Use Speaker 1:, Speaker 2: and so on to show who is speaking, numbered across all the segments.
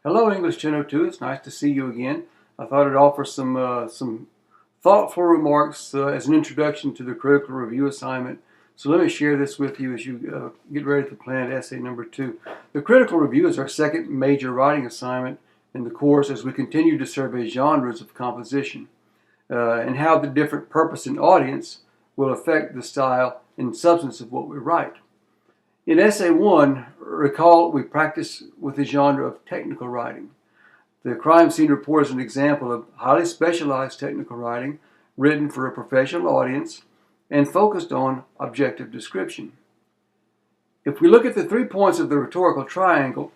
Speaker 1: Hello, English 1002. It's nice to see you again. I thought I'd offer some thoughtful remarks as an introduction to the critical review assignment. So let me share this with you as you get ready to plan essay number 2. The critical review is our second major writing assignment in the course as we continue to survey genres of composition and how the different purpose and audience will affect the style and substance of what we write. In Essay 1, recall we practiced with the genre of technical writing. The crime scene report is an example of highly specialized technical writing written for a professional audience and focused on objective description. If we look at the 3 points of the rhetorical triangle,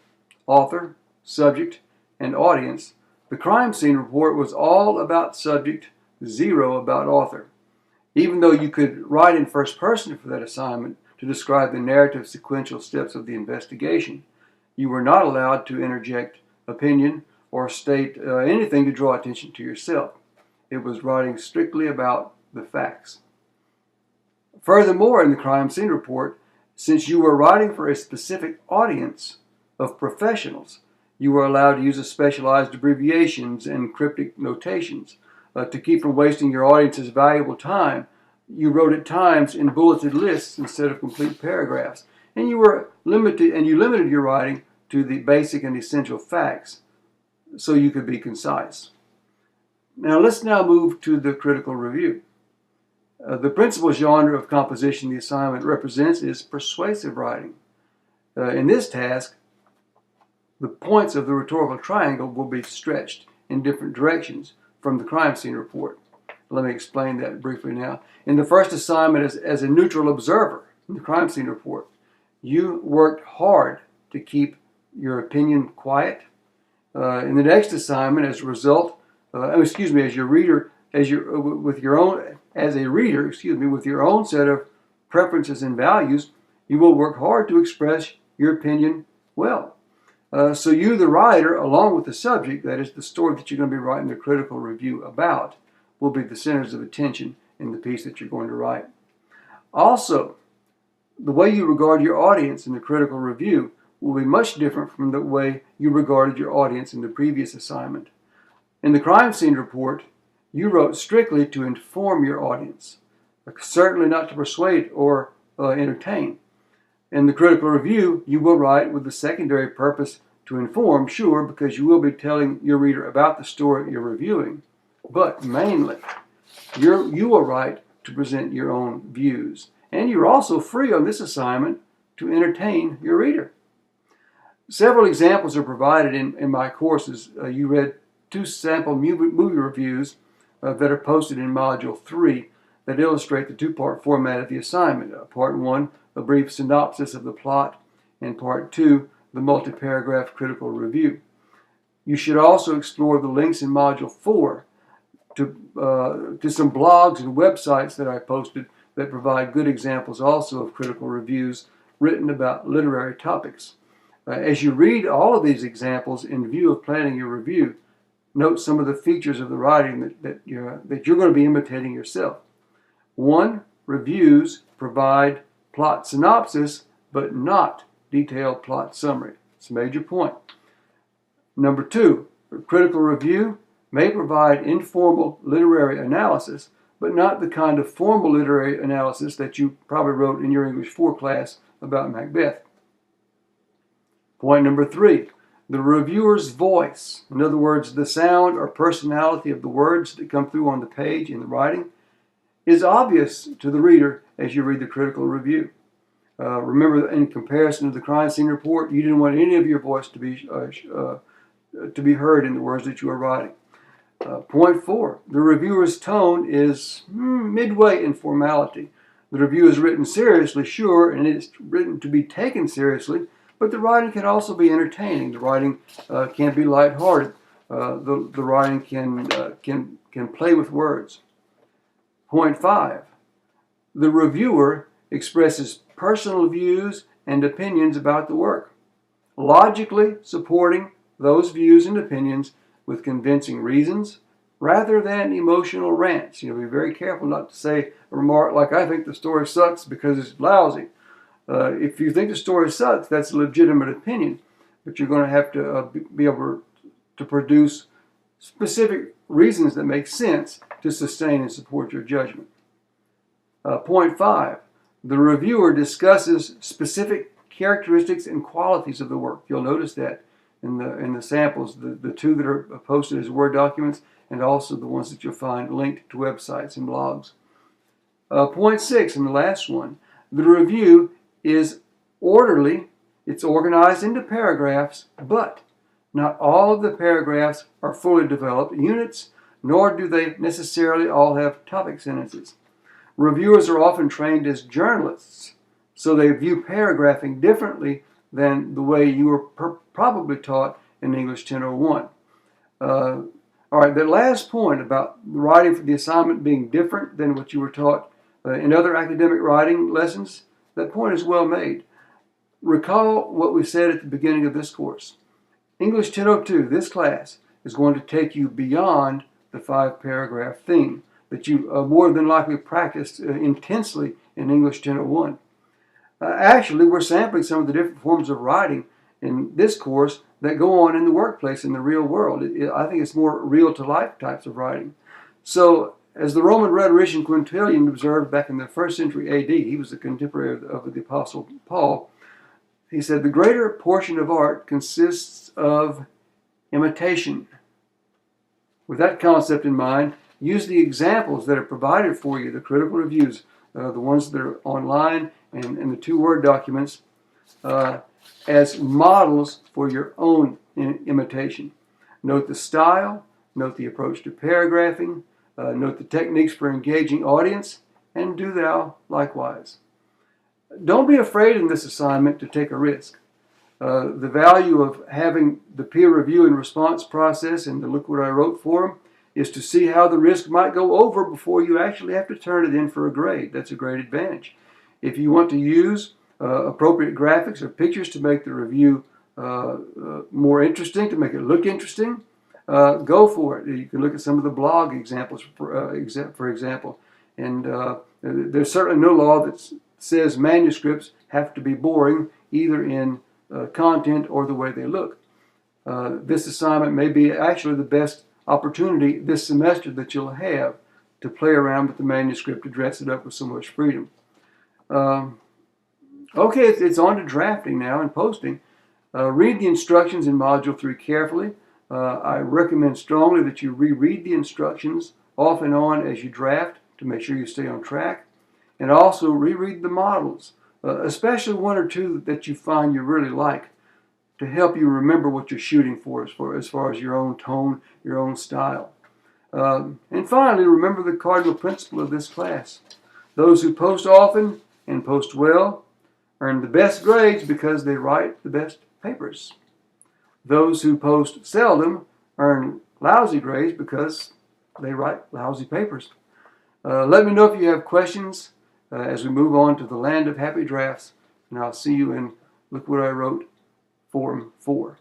Speaker 1: author, subject, and audience, the crime scene report was all about subject, 0 about author. Even though you could write in first person for that assignment, to describe the narrative sequential steps of the investigation, you were not allowed to interject opinion or state anything to draw attention to yourself. It was writing strictly about the facts. Furthermore, in the crime scene report, since you were writing for a specific audience of professionals, you were allowed to use specialized abbreviations and cryptic notations to keep from wasting your audience's valuable time. You wrote at times in bulleted lists instead of complete paragraphs, and you limited your writing to the basic and essential facts so you could be concise. Let's move to the critical review. The principal genre of composition the assignment represents is persuasive writing. In this task, the points of the rhetorical triangle will be stretched in different directions from the crime scene report. Let me explain that briefly now. In the first assignment as a neutral observer in the crime scene report, you worked hard to keep your opinion quiet. In the next assignment, as a result, with your own set of preferences and values, you will work hard to express your opinion well. So you, the writer, along with the subject, that is the story that you're going to be writing the critical review about, will be the centers of attention in the piece that you're going to write. Also, the way you regard your audience in the critical review will be much different from the way you regarded your audience in the previous assignment. In the crime scene report, you wrote strictly to inform your audience, certainly not to persuade or entertain. In the critical review, you will write with the secondary purpose to inform, sure, because you will be telling your reader about the story you're reviewing, but mainly, you will write to present your own views. And you're also free on this assignment to entertain your reader. Several examples are provided in my courses. You read 2 sample movie reviews that are posted in Module 3 that illustrate the 2-part format of the assignment. Part 1, a brief synopsis of the plot, and Part 2, the multi-paragraph critical review. You should also explore the links in Module 4 to some blogs and websites that I posted that provide good examples also of critical reviews written about literary topics. As you read all of these examples in view of planning your review, note some of the features of the writing that you're going to be imitating yourself. 1, reviews provide plot synopsis, but not detailed plot summary. It's a major point. Number 2, a critical review may provide informal literary analysis, but not the kind of formal literary analysis that you probably wrote in your English 4 class about Macbeth. Point number 3, the reviewer's voice, in other words, the sound or personality of the words that come through on the page in the writing, is obvious to the reader as you read the critical review. Remember, in comparison to the crime scene report, you didn't want any of your voice to be heard in the words that you are writing. Point 4, the reviewer's tone is midway in formality. The review is written seriously, sure, and it's written to be taken seriously, but the writing can also be entertaining. The writing can be lighthearted. The writing can play with words. Point 5, the reviewer expresses personal views and opinions about the work, logically supporting those views and opinions with convincing reasons rather than emotional rants. Be very careful not to say a remark like, I think the story sucks because it's lousy. If you think the story sucks, that's a legitimate opinion. but you're going to have to be able to produce specific reasons that make sense to sustain and support your judgment. Point 5, the reviewer discusses specific characteristics and qualities of the work. You'll notice that in the samples, the two that are posted as Word documents, and also the ones that you'll find linked to websites and blogs. Point 6, and the last one, the review is orderly. It's organized into paragraphs, but not all of the paragraphs are fully developed units, nor do they necessarily all have topic sentences. Reviewers are often trained as journalists, so they view paragraphing differently than the way you were probably taught in English 1001. All right, that last point about writing for the assignment being different than what you were taught in other academic writing lessons, that point is well made. Recall what we said at the beginning of this course. English 1002, this class, is going to take you beyond the 5-paragraph theme that you more than likely practiced intensely in English 1001. Actually, we're sampling some of the different forms of writing in this course that go on in the workplace in the real world. I think it's more real-to-life types of writing. So, as the Roman rhetorician Quintilian observed back in the 1st century AD, he was a contemporary of the Apostle Paul, he said, the greater portion of art consists of imitation. With that concept in mind, use the examples that are provided for you, the critical reviews, the ones that are online and the 2 Word documents, as models for your own imitation. Note the style, note the approach to paragraphing, note the techniques for engaging audience, and do thou likewise. Don't be afraid in this assignment to take a risk. The value of having the peer review and response process in the Look What I Wrote forum is to see how the risk might go over before you actually have to turn it in for a grade. That's a great advantage. If you want to use appropriate graphics or pictures to make the review more interesting, to make it look interesting, go for it. You can look at some of the blog examples, for example. And there's certainly no law that says manuscripts have to be boring, either in content or the way they look. This assignment may be actually the best opportunity this semester that you'll have to play around with the manuscript to dress it up with so much freedom. Okay, it's on to drafting now and posting. Read the instructions in Module 3 carefully. I recommend strongly that you reread the instructions off and on as you draft to make sure you stay on track. And also reread the models, especially 1 or 2 that you find you really like, to help you remember what you're shooting for as far as your own tone, your own style. And finally, remember the cardinal principle of this class. Those who post often and post well earn the best grades because they write the best papers. Those who post seldom earn lousy grades because they write lousy papers. Let me know if you have questions as we move on to the land of happy drafts, and I'll see you in Look What I Wrote Forum 4.